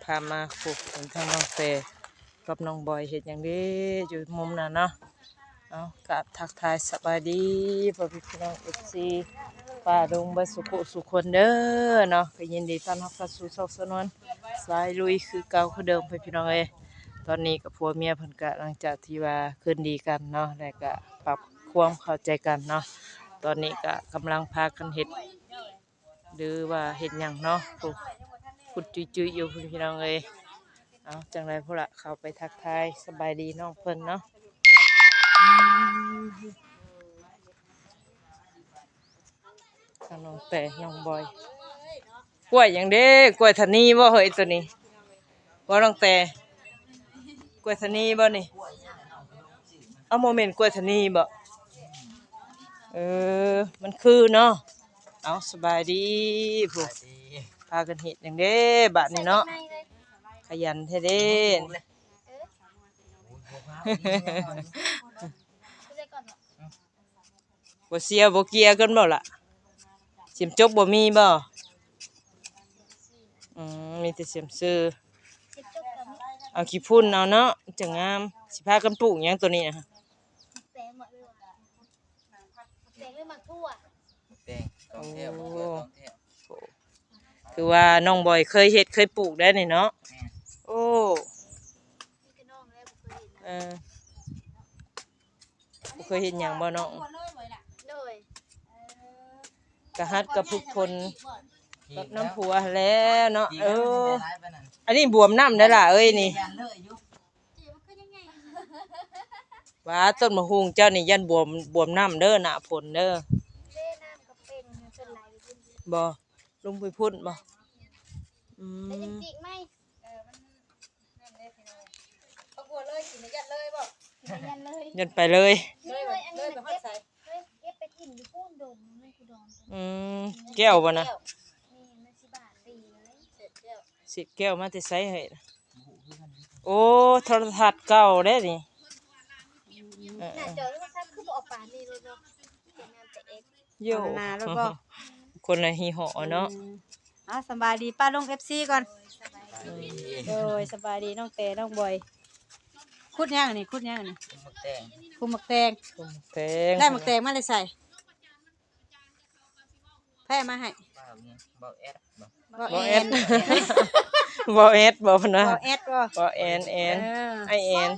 พามาปลูกถึงทางน้องเตกับน้องบอยเห็ดอย่างนี้อยู่มุมนั้นเนาะเอากับทักทายสบายดีพ่อพี่น้องFCป้าดุงบสุขุสุคนเด้อเนาะก็ยินดีต้อนรับเข้าสู่ช่องสนวนสายลุยคือเก่าคือเดิมพี่น้องตอนนี้กับผัวเมียเพิ่นก็หลังจากที่ว่าคืนดีกันเนาะแล้วก็ปรับความเข้าใจกันเนาะตอนนี้ก็กำลังพากันเฮ็ดหรือว่าเฮ็ดหยังเนาะพูดจุยๆอยู่พี่น้องเอาจังไรพวกละเข้าไปทักทายสบายดีน้องเพิ่นเนาะน้องแต่น้องบอยกล้วยอย่างเด้กล้วยทานีบ่เฮ้ยตัวนี้บ่น้องแต่กล้วยทานีบ่นี่เอาโมเมนต์กล้วยทานีบ่มันคือเนาะเอาสบายดีพวกพากันเฮ็ดอย่างเด้บัดนี้เนาะขยันแท้เด้บ่เสียบ่เกียกันบ่ล่ะเสียมจกบ่มีบ่มีแต่เสียมซื้อเอาขี้พุ่นเอาเนาะจังงามสิพากันปลูกหยังตัวนี้นะแตงหมดเลยแตงเลยหมักทั่วแตงต้องเที่ยวต้องเที่ยวคือว่าน้องบอยเคยเฮ็ดเคยปลูกได้นี่เนาะโอ้บ่เคยเฮ็ดหยังบ่น้องกะฮัดกะพุกพลกับน้ำผัวแล้วเนาะอันนี้บวมน้ำได้ล่ะเอ้ยนี่ว่าต้นมะฮุงเจ้านี่ยันบวมน้ำเด้อหน้าฝนเด้อบ่ลงไปพุ่นบ่ยันไปเลยแก้วบ่นะ10 แก้วมาแต่ไสให้โอ้โทรทัศน์เก่าเด้นี่โย่นาแล้วก็คนละฮีหอเนาะสบายดีป้าลง FC ก่อนโดยสบายดีน้องเตน้องบอยคุดยังนี่คุดยังนี่คุมหมักแตงได้หมักแตงมาเลยใส่แพ้มาให้บ่แอดบ่แอดบ่แอดบ่นะบ่แอดบ่แอนไอแอน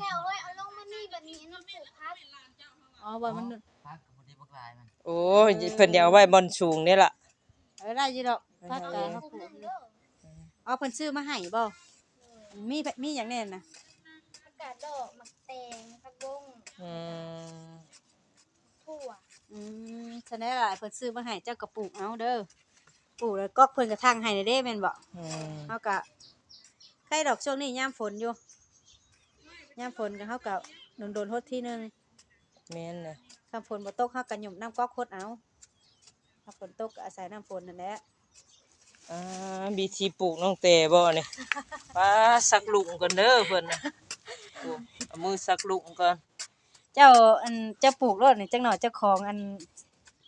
อ๋อบ่มันพักบ่ได้บักลายมันโอ้ยเพิ่นอยากเอาไว้บอนสูงนี่ล่ะได้อยู่ดอกพักกะเฮาปลูกอ๋อเพิ่นซื้อมาให้บ่มีหยังแน่น่ะผักกาดดอกหมักแตงผักบงถั่วฉะนั้นล่ะเพิ่นซื้อมาให้เจ้าก็ปลูกเอาเด้อปลูกแล้วก็เพิ่นก็ทางให้เด้แม่นบ่เฮาก็ใครดอกช่วงนี้ยามฝนอยู่ยามฝนก็เฮาก็โดนๆฮดทีนึงแม่นน่ะถ้าฝนบ่ตกเฮาก็หยุ่มน้ำก๊อกฮดเอาถ้าฝนตกก็อาศัยน้ำฝนนั่นแหละบีทีปลูกน้องแต่บ่นี่ป้าสักลุงก่อนเด้อเพิ่นน่ะเอามือสักลุงก่อนเจ้าปลูกรถนี่จังหน่อยเจ้าของ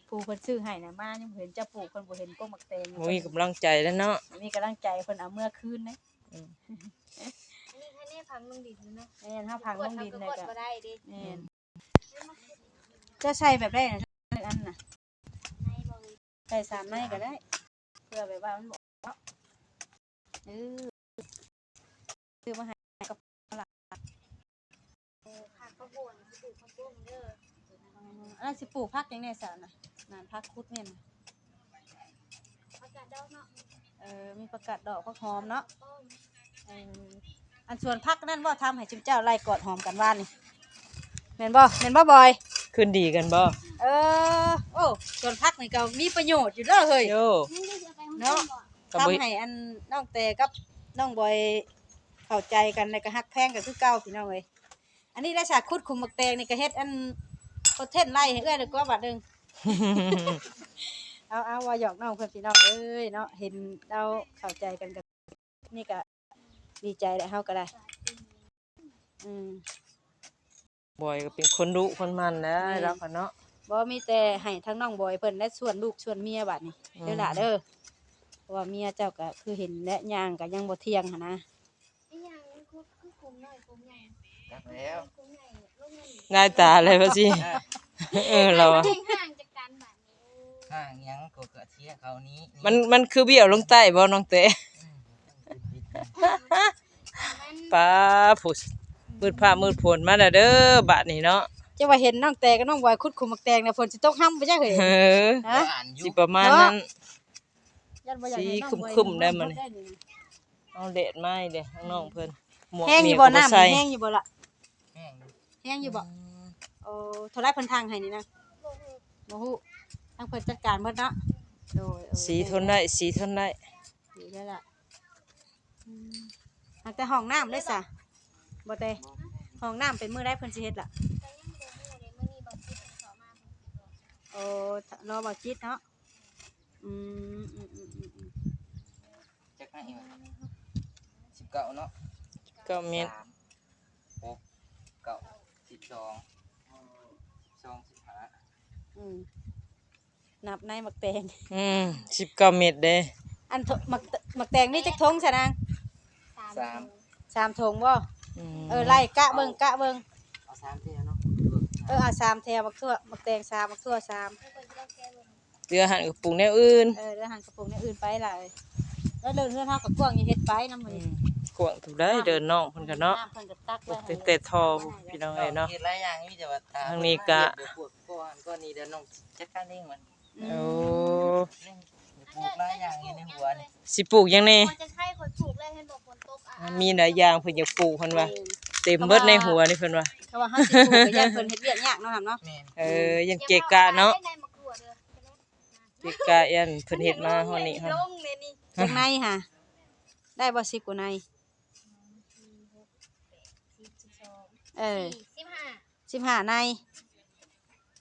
ผู้เพิ่นซื้อให้น่ะมายังเห็นเจ้าปลูกเพิ่นบ่เห็นกงหมักแตงมีกำลังใจแล้วเนาะมีกำลังใจเพิ่นเอาเมื่อคืนนะอันนี้พังลงดินเนาะแม่นเฮาพังลงดินเลยก็บ่ได้ดิแม่นจะใส่แบบได้นะอันน่ะใส่3ในก็ได้เพื่อแบบว่ามันบ่ซื้อมาให้กับหลานผักกระบวนปลูกผักบุ้งเด้ออันสิปลูกผักจังได๋ซะน่ะนานผักคุดแม่นผักกาดดอกเนาะมีผักกาดดอกผักหอมเนาะอันส่วนผักนั่นบ่ทำให้จุ๊เจ้าไล่กอดหอมกันว่านนี่แม่นบ่บอยคืนดีกันบ่โอ้ส่วนผักนี่ก็มีประโยชน์อยู่เด้อเฮ้ยเนาะทำให้อันน้องแต่กับน้องบอยเข้าใจกันแล้วก็ฮักแพงกันคือเก่าพี่น้องเอ้ยอันนี้ได้ฉากคุดคุมหมักแตงนี่ก็เฮ็ดอันโคเทนไล่ให้เอ้อยแล้วก็บาดนึงเอาว่าหยอกน้องเพิ่นพี่น้องเอ้ยเนาะเห็นเราเข้าใจกันกับนี่ก็ดีใจแล้วเฮาก็ได้บอยก็เป็นคนดุคนมันนะรักกันเนาะบ่มีแต่ให้ทั้งน้องบอยเพิ่นและส่วนลูกส่วนเมียบัดนี้เด้อล่ะเด้อเพราะว่าเมียเจ้าก็คือเห็นและย่างก็ยังบ่เที่ยงหั่นนะ จักแล้ว ง่ายตาเลยว่าสิเราอะ ห่างจากกันแบบนี้ ห่างยังก็กระเทียเขานี้ มันคือเบี้ยวลงใต้บ่น้องเต๋ป้าผู้มืดผ้ามืดฝนมาแล้วเด้อบัดนี้เนาะ จะว่าเห็นน้องแต่กับน้องบอยคุดคุมหมักแตงน่ะฝนสิตกห้ำไปจักเฮ้ย เออ ฮะ อ่านอยู่ สิประมาณนั้น ยันบ่อยากให้น้องบอย สีคึมๆได้มัน เอาเด็ดไม้เด้ข้างนอกเพิ่นหมวก แห้งอ เมี ยู่ ย บ่ ก็บ่ น้ำ ใส่ แห้งอยู่บ่ล่ะ แห้งอยู่ แห้งอยู่บ่โอ้เท่าไรเพิ่นทางให้นี่นะบ่ฮู้ทางเพิ่นจัดการเบิดเนาะโดย สีทนได้สีทนได้ ดีแล้วล่ะหากแต่ห้องน้ำได้ซะบ่แต่ห้องน้ำเป็นมื้อใดเพิ่นสิเฮ็ดล่ะโอ้รอบ่จิตเนาะอืม จักให้อยู่19เนาะ ก็เม็ด 3 6 9 12 15 อืมนับในหมักแตง 19เม็ดเด้ อันหมักแตงนี่จักทงซะนาง 3 3ทงบ่ ม ไล่กะเบิ่งเอา3เท่าเนาะ เอา3แถวหมักทั่วหมักแตง3หมักทั่ว3 เรือหั่นกับปรุงแนวอื่น เดี๋ยวหันกระปุกเนี่ยอื่นไปล่ะแล้วเดินเฮือนเฮากับกวางอย่าเฮ็ดไปนำมื้อนี้ กวางถูกได้เดินน้องเพิ่นก็เนาะ น้ำเพิ่นก็ตักไว้ ตั้งแต่ทอพี่น้องเอ้ยเนาะ เฮ็ดหลายอย่างมีแต่ว่าตา ทางนี้กะ เดี๋ยวปวดก่อนก็นี่เดี๋ยวน้องจัดการเองมัน โอ้ เร่งปลูกหลายอย่างอยู่ในหัวนี่ สิปลูกยังนี่ มันจะใช่คนปลูกเลยเห็นบอกฝนตกอ่ะ มีหลายอย่างเพิ่นอยากปลูกเพิ่นว่าเต็มเบิดในหัวนี่เพิ่นว่า เพราะว่าเฮาสิปลูกก็ย่านเพิ่นเฮ็ดเวียกยากเนาะครับเนาะ แม่น ยังเกะกะเนาะ ในมะกรูดเด้อ เกะกะยันเพิ่นเฮ็ดมาฮอดนี้ ล ฮะ งเลยนี่ จักในค่ะได้บ่10กว่าใน15ใน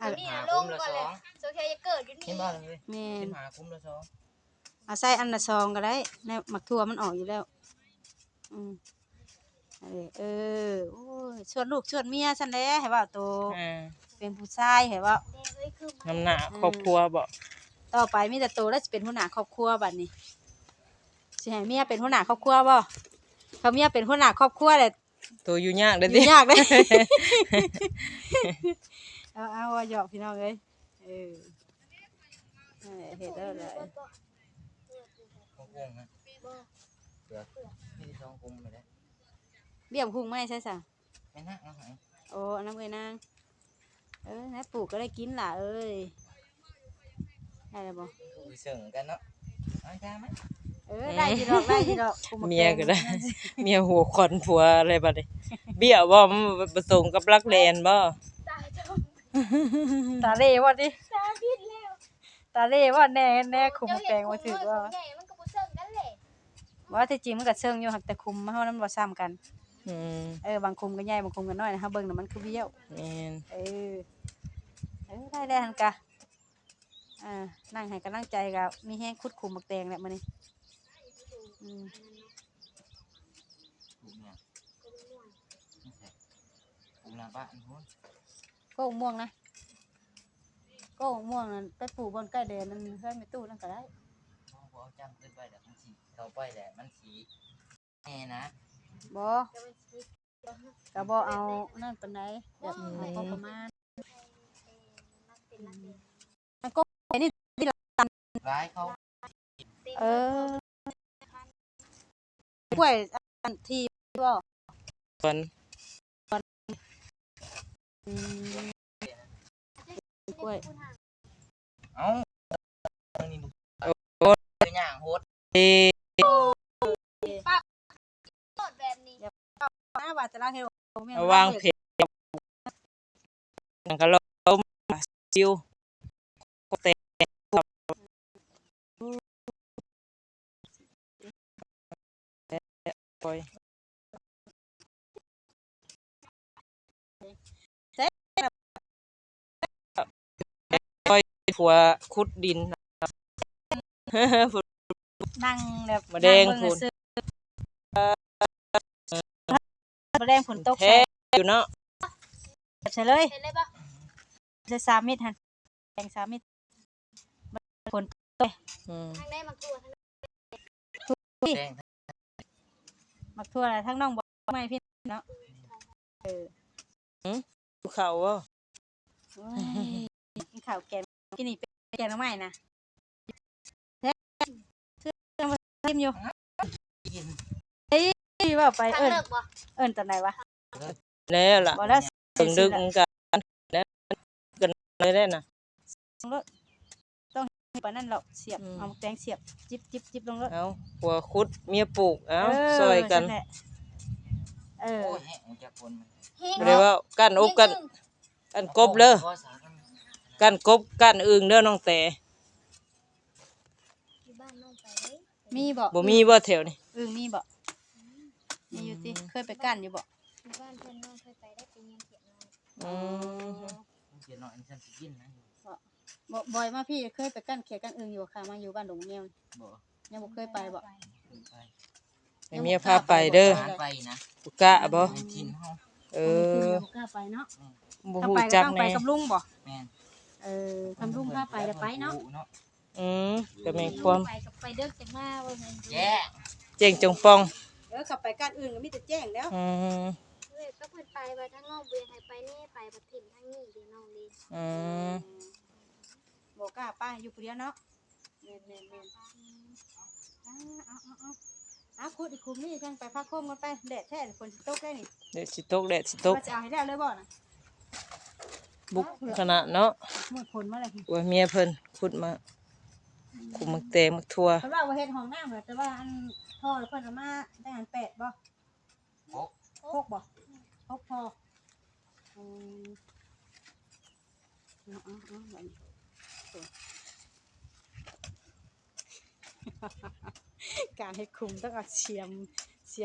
อ่ะ นี่นะลงก่อนเลยโซเชียลจะเกิดอยู่ เห็ นี่ นบ่เลย แม่น หาคุ้มละ2 เอาใส่อันละซองก็ได้ในหมักทั่วมันออกอยู่แล้วโอ้ยชวนลูกชวนเมียซั่นแหละให้ว่าโต อ่า เป็นผู้ชายให้ว่า เฮ้ยคือ น้ำหน้าครอบครัวบ่ ต่อไปมีแต่โตแล้วสิเป็นหัวหน้าครอบครัวบัดนี้สิให้เมียเป็นหัวหน้าครอบครัวบ่เขาเมียเป็นหัวหน้าครอบครัวแหละ ตัวอยู่ยากเด้อ อ ติ ยู่ยากเด้ เอาว่าหยอกพี่น้องเอ้ยเฮ็ดแล้วแหละ ของกุ้งนะเดี๋ยวนี่2กุ้งไปแล้ว เบี้ยมพุงไม่ใช่ซะ ไม่น่าเอาให้ โอ้อันนั้นเอ้ยนางนะปลูกก็ได้กินล่ะเอ้ยได้แล้วบ่ คุยเสิงกันเนาะเอาจ้ามั้ย ได้อยู่ดอกได้อยู่ดอกปลูกะ เมียก็ได้ แตง เมียหัวขอนผัวอะไรบัดนี้เบี้ยบ่มันผสมกับรักแลนบ่ ตายจม ตาเล่บ่ดิ ตายพิษแล้ว ตาเล่บ่แน่คุมแตงบ่ถือว่า ใหญ่มันก็บ่เซิงกันเลย ว่าที่จริงมันก็เชิงอยู่หักแต่คุมเฮานั้นบ่ซ้ำกัน อืม บางคุมก็ใหญ่บางคุมก็น้อยนะเฮาเบิ่งน่ะมันคือเบี้ยว แม่น ได้หั่นกะนั่งให้กำลังใจก็มีแฮงขุดคุมบักแตงแหละมื้อนี้ปลูกเนี่ยปลูกหน้าบ้านพุ่น โก้ม่วงนะโก้ม่วงนั่นไปปลูกบนใกล้แดนนั่นเฮือนแม่ตู้นั่นก็ได้ บ่เอาจำขึ้นไปแล้วมันสิเข้าไปแหละมันสีแน่นะ บ่ก็บ่เอานั่นปานใดแบบเอาพอประมาณมันก็ไอ้นี่ ร้ายเขา กล้วยอันที่บ่ ก่อน กล้วย เอ้านี่บ่เป็นหยังโหด เอ้ โคตรแบบนี้ มาว่าจะเล่าให้แม่ วางเพจนั่นก็ลมซิวเตะปล่อยปล่อยผัวขุดดิน นั่งแบบ มาแดงพูน มาแดงฝนตก แท้อยู่เนาะ ใช่เลย เห็นเลยปะ ใช่3เม็ดหั่นแดง3เม็ดฝนตก อืม ทางได้มากรูดทาง แดง มักทั่วอะไรทั้งน้องบ่ไม่พี่ เนาะภูเขาบ่ โอ้ยกินข้าวแกงกินนี่เป็นแกงหน่อไม้นะแท้เชื่อมาชิมอยู่ กิน เฮ้ยว่าไป ทางเลิกบ่ เอิ้นตอนไหนวะ แล้วล่ะ บ่แล้ว ถึงดึกมันกันแล้วกันเลยได้น่ะ ต้องปานนั้นหรอกเสียบเอาแตงเสียบจิบลงรถ เอาผัวคุดเมียปลูกเอาซอยกัน แหละโอ้ยแห้งจากคนมัน เฮ้ย บ่ได้ว่ากันอบกันกบเด้อ ก็สากัน กันกบกันอึ่งเด้อน้องแต่ อยู่บ้านน้องไปเลย มีบ่ บ่มีบ่แถวนี้ มีบ่มีอยู่ติเคยไปกั้นอยู่บ่ อยู่บ้านเพิ่นน้องเคยไปได้ไปเยี่ยมเขียนน้อง อืม เขียนหน่อยฉันสิกินนะ บ่บ่อยมาพี่เคยไปกั้นเขียกั้นอึ่งอยู่ค่ะมาอยู่บ้านดงเมียว บ่ ยังบ่เคยไปบ่ ไป ให้เมียพาไปเด้อ หาไปนะ บ่กะบ่ ให้กินเฮา เอ บ่กล้าไปเนาะ บ่ ถ้า ฮู้ ไปก็ จัก ต้องไป แน่ กับลุงบ่ แม่น ทำลุงพาไปแล้วไปเนาะ ก็แม่นความ ไปกับไปเด้อจังมาว่าแม่น แย่ เจ๋งจงปอง ขับไปกั้นอื่นก็มีแต่แจ้งแล้ว อืม เว้ยก็เพิ่นไปว่าทางน้องเบ่ให้ไปนี่ไปบัดถิ่นทางนี้เด้น้องเด้ อืม บ่กล้าไปอยู่ผู้เดียวเนาะแม่นเอาคุดอีกคุมนี่จังไปพักโคมกันไปแดดแท้ฝนสิตกได้นี่ เดี๋ยวสิตกแดดสิตก ว่าจะเอาให้ได้เลยบ่น่ะ บุกขนาดเนาะ มื้อฝนมาแล้ว ว่าเมียเพิ่นขุดมาขุดมักแตงมักทั่ว เพิ่นว่าเฮ็ดห้องน้ำแต่ว่าอันท่อเพิ่นเอามาได้อัน8บ่6บ่6พอการให้คุมต้องเอาเสีย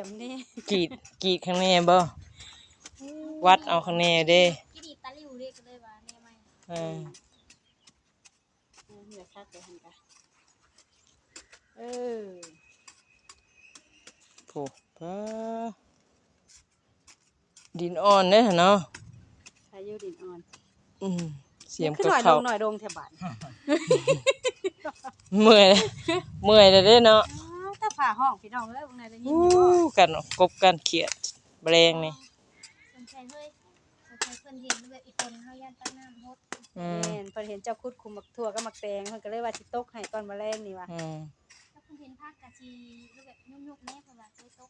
มนี่ กรีดข้างในบ่วัดเอาข้างในเด้ กี่ดีตาลิวเด้ก็เลยว่าแน่ไหม เหลือคักเลยหั่นกะโผปะดินอ่อนเด้อเนาะ พายุดินอ่อน เสียม ขึ้น กับ หน่อยล เขา งหน่อยลงแถวบ้าน เมื่อยเมื่อยแล้วเด้เนาะ ถ้าผ่าห้องพี่น้องเอ้ยบ่ได้ได้ยิน อู้ อยู่บ่ กันกบกันเขียดแมลงนี่ สนใจเฮ้ยสนใจเพิ่นเห็นแบบอีกคนเฮาย่านตั้งน้ำฮด แม่นเพิ่นเห็นเจ้าคุดคุมบักทั่วกับบักแตงเพิ่นก็เลยว่าสิตกให้ตอนแมลงนี่ว่ะ ถ้าเพิ่นเห็นภาคกะสิแบบยุ่งๆแน่เพิ่นว่าเคยตก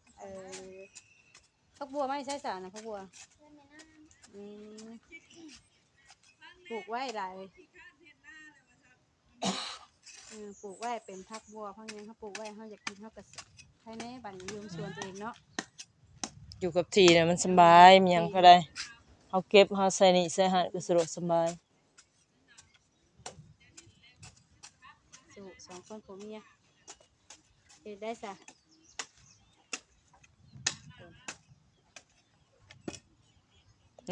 ผักบัวไม่ใช่สารนะผักบัว เพิ่นแม่น้า ปลูกไว้หลายปลูกไว้เป็นผักบัวเพราะงั้นเขาปลูกไว้เขาอยากกินเขาก็ใช้ในบ้านยืมสวนตัวเองเนาะ อยู่กับที่น่ะมันสบายมีหยังก็ได้เฮาเก็บเฮาใส่นี่ใส่หันก็สะดวกสบาย สู่สองคนผัวเมียเฮ็ดได้ซะ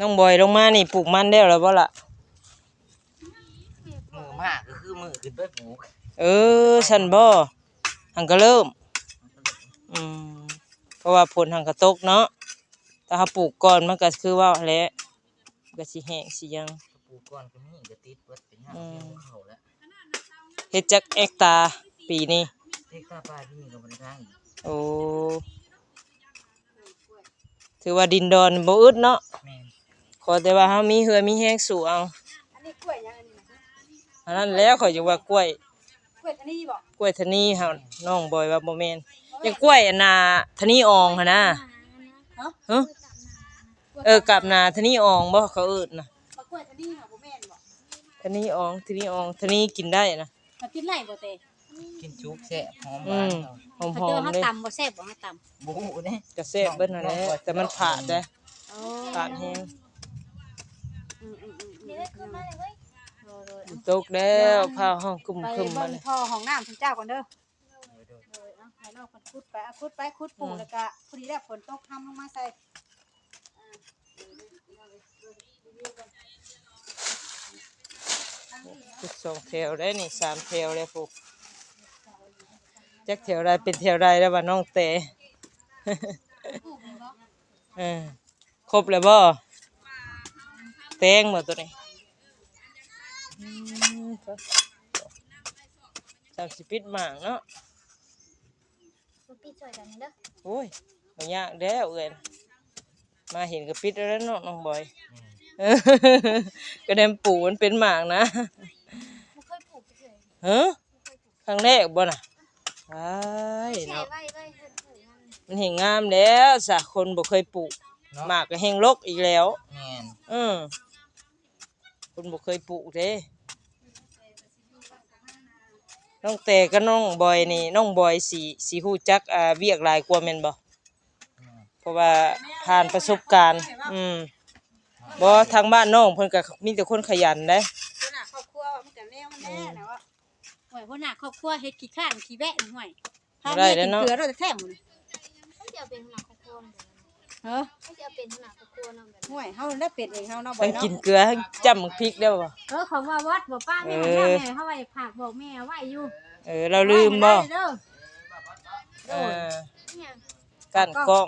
น้องบอยลงมานี่ปลูกมันได้แล้วบ่ล่ะ มือมากก็คือมือขึ้นไปปลูก ฉันบ่หังก็เริ่มเพราะว่าผลหังก็ตกเนาะถ้าเฮาปลูกก่อนมันก็คือว่าแหละก็สิแห้งสิหยัง ปลูกก่อนก็มีก็ติดเบิดเป็นหยังเที่ยวเขาแล้ว เฮ็ดจักเอกตาปีนี้ เทคตาปลาที่นี่ก็บ่ได้ทางอีก โอ้ถือว่าดินดอนบ่อึดเนาะ แม่น ขอแต่ว่าเฮามีเหือมีแห้งสู่เอา อันนี้กล้วยยังอันนี้นะ อันนั้นแล้วข้อยจะว่ากล้วย กล้วยอันนี้บ่ กล้วยทะนีเฮาน้องบอยว่าบ่แม่นอย่างกล้วยอันน่ะทะนีอองหั่นน่ะฮะกับนาทะนีอองบ่เขาเอิ้นน่ะ บักกล้วยอันนี้ค่ะบ่แม่นบ่ ทะนีอองทะนีอองทะนีกินได้น่ะ มากินไรบ่เตะ กินจุกแซ่บหอมหวาน หอม เขาเจอ ๆ เขา เด้ ตำบ่แซ่บบ่เขาตำ บ่ฮู้เด้ ก็แซ่บเบิดนั่นแหละแต่มันผาดเด้ผาดแฮง เดี๋ยวได้ขึ้นมาเลยเว้ย ตกแล้วพาห้องกุม ไป คึม เบิ่ มาง เลย ท่อห้องน้ำคุณเจ้าก่อนเด้อเอาให้น้องเพิ่นขุดไปเอาขุดไปขุดปลูกแล้วก็พอดีแล้วฝนตกทำลงมาใส่ ทุก2แถวได้นี่3แถวแล้วพวกจักแถวใดเป็นแถวใดแล้วว่าน้องแต่ครบแล้วบ่แตงบ่ตัวนี้30ปิดหมางเนาะ ลูกพี่ช่วยกันเด้อ โอ้ยบ่ยากแล้วเอ้ย มาเห็นก็ปิดแล้วเนาะน้องบอยก็เดมปลูกมันเป็นหมากนะ บ่เคยปลูกเฉย ฮะครั้งแรกบ่น่ะใช่ ใช่ เนาะ ไว้เฮ็ดปลูกมัน มันเห็นงามแล้วสะคนบ่เคยปลูก เนาะ หมากก็แห้งรกอีกแล้ว แม่น คนบ่เคยปลูกเด้น้องแต่กับน้องบอยนี่น้องบอยสิฮู้จักเวียกหลายกว่าแม่นบ่เพราะว่าผ่านประสบการณ์บ่ทางบ้านน้องเพิ่นก็มีแต่คนขยันเด้ หัวหน้าครอบครัวมันก็แนวมันแน่นะว่าห่วยหัวหน้าครอบครัวเฮ็ดขี้ข้านขี้แวะห่วยพาเมียกินเกลือเราจะแท้หมดเลย เขาจะเอาเป็นขนาดครอบครัวมัน เฮ้อ เขาจะเอาเป็นขนาดครอบครัวเนาะแบบ ห่วยเฮาได้เป็ดเองเฮาเนาะบ่ ทั้ง เนาะ กินเกลือทั้งจ้ำพริกได้บ่ เขาว่าวัดบอกป้าแม่ของแม่เขาว่าอยากฝากบอกแม่ไว้อยู่ เราลืมบ่ เด้อ เนี่ย ก้านกล้อง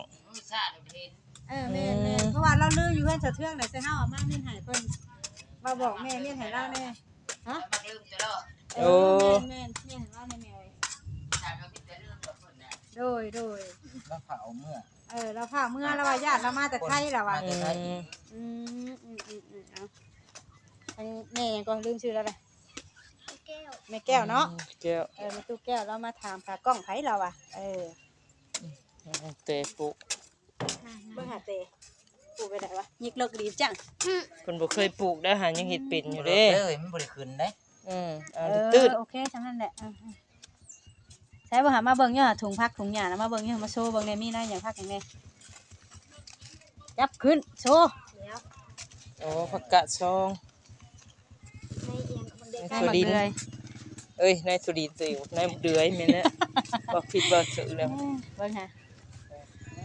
แม่นๆเพราะว่าเราลืออยู่เพิ่นสะเทืองได้แต่เฮาเอามาเมียนให้เพิ่นมาบอกแม่เมียนให้เราแน่ฮะ โอ้ แม่นๆเมียนให้เราแน่แม่เอ้ยโดย แล้วเผาเมื่อ เราพาเมื่อเราว่าญาติเรามาแต่ไทยแล้วว่า มาแต่ไทยอีก เอาอันแม่ก็ลืมชื่อแล้วแหละ แก้ว แม่แก้วเนาะ แก้ว แม่ตู้แก้วเรามาถามพากล้องไผเราอ่ะเตะปลูก เบิ่งหาเตปลูกไปได้วะยิกเลิกดีจัง เพิ่นบ่เคยปลูกได้หายังเฮ็ดเป็นอยู่เด้ เอ้ยมันบ่ได้ขึ้นได้ เอาตื้น โอเคจังนั้นแหละใช้บ่หามาเบิ่งเนาะถุงผักถุงหญ้าแล้วมาเบิ่งเนาะมาโชว์เบิ่งได้มีนะอย่างผักอย่างนี้จับขึ้นโชว์ แล้ว โอ้ผักกาดซอง ในเอียงกับเด็ก ให้มันเลย เอ้ยนายสุรินทร์ตัวอยู่นายเดือยแม่นแหละบ่ผิดบ่ถูกแล้ว เบิ่งหา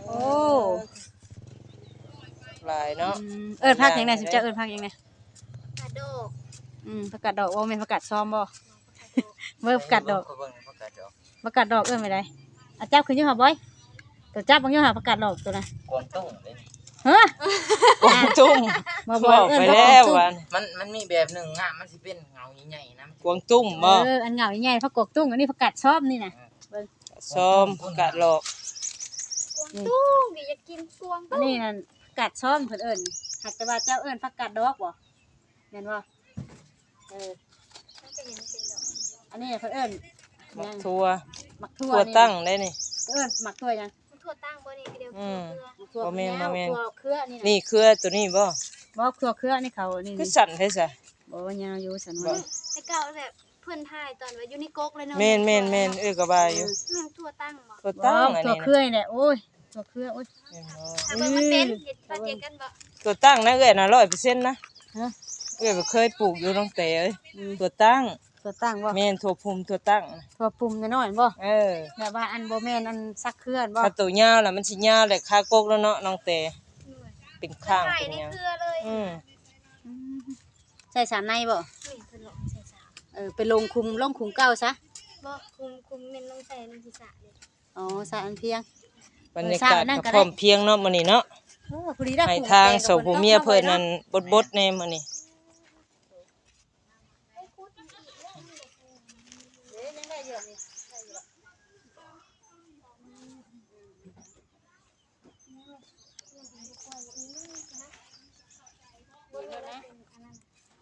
โอ้ หลายเนาะ เอิ้นผักอย่างไหนสิจะเอิ้นผักอย่างไหน กระโดก ผักกาดดอกโอ้แม่นผักกาดซ้อมบ่เบิ่งผักกาดดอก เบิ่งผักกาดดอก ผักกาดดอกเอิ้นไม่ได้อ่ะจับขึ้นอยู่หาบ่อยตัวจับบางอยู่หาผักกาดดอกตัวน่ะ กวางตุ้งเลย ฮะ กวางตุ้ง มา บอก เอิ้ ไป น แล้ว ว่า วัน มันมีแบบหนึ่งอ่ะมันสิเป็นเงาใหญ่ๆนะ กวางตุ้งบ่ อันเหงาใหญ่ผักกกตุ้งอันนี้ผักกาดซ้อมนี่น่ะ ซ้อมผักกาดหลอก กวางตุ้งดิอยากกินกวาง อันนี้นั่นผักกาดซ้อมเพิ่นเอิ้นหักแต่ว่าเจ้าเอิ้นผักกาดดอกบ่แม่นบ่มันก็ยังเป็นดอก อันนี้เพิ่นเอิ้น มักทั่ว หมักทั่ว ทั่ว นี่ ตั้งได้นี่ เอิ้นหมักทั่วยัง มันทั่วตั้งบ่นี่เดียว อืม เกลือ หมักทั่ว บ่แม่นบ่แม่น ทั่วเครือนี่น่ะ นี่เครือตัวนี้บ่ บ่ทั่วเครือนี่เขานี่ คือสั่นแท้ซะ บ่ว่ายาวอยู่สัน บ่ ว่า แต่เก่าแบบเพิ่นถ่ายตอนว่าอยู่ในก๊กเลยเนาะ แม่นก็ว่าอยู่ แม่งทั่วตั้งบ่ ทั่ว บ่ ตั้งอัน ทั่ว นี้ เครือนี่แหละโอ้ยทั่วเครือโอ้ย แม่นบ่ ถ้าเบิ่งมันเป็นเฮ็ดปาเจกันบ่ ตัวตั้งนะเอ้ยน่ะ100%นะ ฮะ เอ้ยบ่เคยปลูกอยู่น้องแต่เอ้ยตัวตั้ง ทั่วตั้งบ่ แม่นทั่วภูมิทั่วตั้งนะ ทั่วปุ่มน้อยๆบ่ แบบว่าอันบ่แม่นอันซักเคลื่อนบ่ ถ้าตัวยาวล่ะมันสิยาวแหละคากกแล้วเนาะน้องแต่เป็นข้าง ถ่าย เป็น ใน หยัง เครือเลย ใส่สารในบ่ นี่เพิ่นหลอกใส่สา ไปลงคุมเก้าซะ บ่คุมแม่นลงใส่ในศีรษะเลย อ๋อใส่อันเพียง บรรยากาศก็พร้อมเพรียงเนาะมื้อนี้เนาะ พอดีได้ ให้ ปลูก ทาง แต โสผู้เมียเพิ่นนั่นบดๆแน่มื้อนี้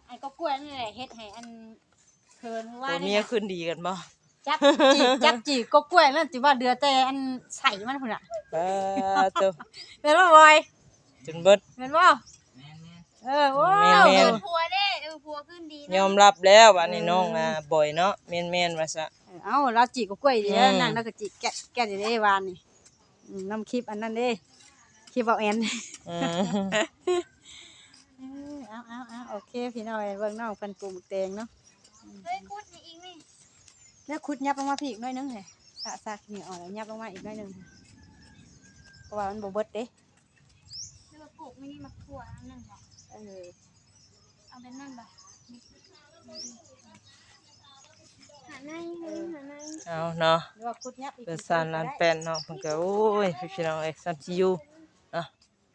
ไอ้ก็กล้วยนี่แหละเฮ็ดให้อันเพิ่นว่า ผัว นี่ เมียคืนดีกันบ่ จับจีก็กล้วยนั่นสิว่าเดือแต่อันใส่มันพุ่นน่ะ เตัว แม่นบ่บอย จนเบิด แม่นบ่โอ้ แม่น ผัวเด้ผัวขึ้นดี ยอมรับแล้วว่านี่น้องบ่อยเนาะแม่นๆว่าซะ เอ้าเราจีก็กล้วยดีแล้ว อืม นั่งแล้วก็จีแกะอยู่ในวานนี่น้ำคลิปอันนั้นเด้คลิปเอาแอน อืม เอาโอเคพี่น้อยเบิ่งน้องเพิ่นปลูกแตงเนาะ เฮ้ยคุดนี่อีกนี่ แล้วขุดยับลงมาพี่อีกหน่อยนึงเลยซากนี่อ่อนแล้วยับลงมาอีกหน่อยนึงเพราะว่ามันบ่เบิดเด้ แล้วมาปลูกไม่นี่มาถั่วอันนึงบ่ เออ เอาเป็นนั่นบ่หาในหาใน เอาเนาะ หรือว่าขุดยับอีก เปิดซานร้านแป้นน้องเพิ่นก็โอ้ยพี่น้องเอ้ยซันซิอยู่เนาะ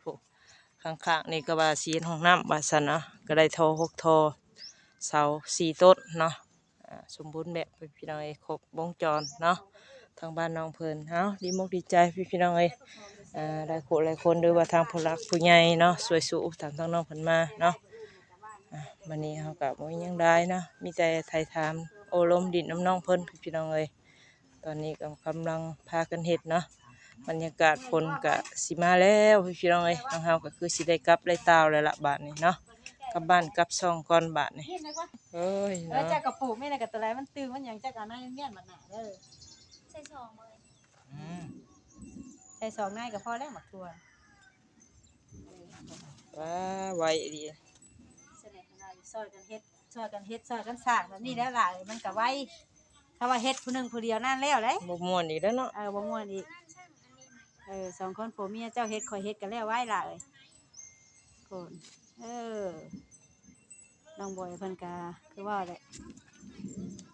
โหข้างๆนี่ก็ว่าสีห้องน้ำว่าซั่นเนาะก็ได้ทอ6ทอเสา4ต้นเนาะสมบูรณ์แบบพี่น้องเอ้ยครบวงจรเนาะทางบ้านน้องเพิ่นเฮาดีมกดีใจพี่น้องเอ้ย หลายคนหลายคนหรือว่าทางผู้หลักผู้ใหญ่เนาะช่วยสู้ทางน้องเพิ่นมาเนาะวันนี้เฮาก็บ่มีหยังได้นะมีแต่ไทยถามโอ้ลมดินน้ำน้องเพิ่นพี่น้องเอ้ยตอนนี้ก็กำลังพากันเฮ็ดเนาะบรรยากาศฝนก็สิมาแล้วพี่น้องเอ้ยทางเฮาก็คือสิได้กลับได้ตาวแล้วล่ะบาดนี้เนาะกลับบ้านกลับช่องก่อนบาดนี้เอ้ย แล้ว เนาะ จากกระปุกไม่ได้กับตัวไรมันตื้อมันหยังจากเอาหน้าเงี้ยนๆบัดหน้าเด้อ ใส่สองเลย อืม ใส่2หน้าก็พอแล้วหมักทั่ว ว้าไวดี เสน่ห์ของเราอยู่ซอยกันเฮ็ดซอยกันเฮ็ดซอยกันสร้างแบบนี้แล้วล่ะมันก็ไว้ถ้าว่าเฮ็ดผู้หนึงผู้เดียวนั่นแล้วเด้ บ่ม่วนอีกแล้วเนาะ บ่ม่วนอีก2คนผัวเมียเจ้าเฮ็ดข่อยเฮ็ดกันแล้วไว้ล่ะเอ้ยคนน้องบอยเพิ่นก็คือว่าแหละ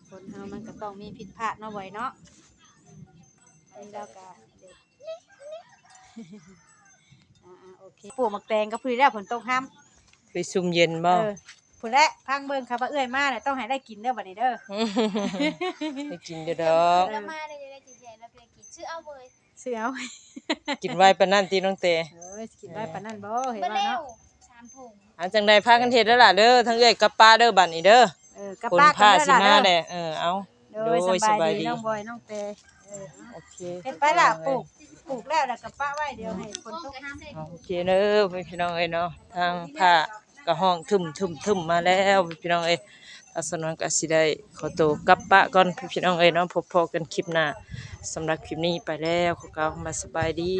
คนเฮามันก็ต้องมีผิดพลาดเนาะบ่อยเนาะอันนี้แล้วก็เด็ก โอเคปลูกหมักแตงก็พื้นแล้วฝนตกห้ำ ไปซุ่มเย็นบ่ ผุนและพังเบิ่งค่ะว่าเอื้อยมาเนี่ยต้องให้ได้กินเด้อบัดนี้เด้อ ได้กินอยู่ดอก แล้วมาได้อยู่ได้กินใหญ่แล้วเป็นกินชื่อเอาเบย เสือเอา กินไว้ปานนั้นติน้องเต กินได้ปานนั้นบ่เห็น เบ ว่า เร็ เนาะ ว3 ถุง อันจังใดพากันเฮ็ดแล้วล่ะเด้อทั้งเอ้ยกับป้าเด้อบัดนี้เด้อ กับ คน ป้า ผ้า กัน สิ เด้อ มา ล่ะ แหละเอา โดยสบายดีน้องบอยน้องเต โอเค เฮ็ดไปล่ะปลูกแล้วกับป้าไว้เดี๋ยวให้ฝนตกห้ำ โอเคเด้อพี่น้องเอ้ยเนาะทางผ้ากะห้องทึมมาแล้วพี่น้องเอ้ยถ้าสนวนก็สิได้ขอตัวกลับปะก่อนพี่น้องเอ้ยเนาะพบกันคลิปหน้าสำหรับคลิปนี้ไปแล้วขอกล่าวคำว่าสบายดี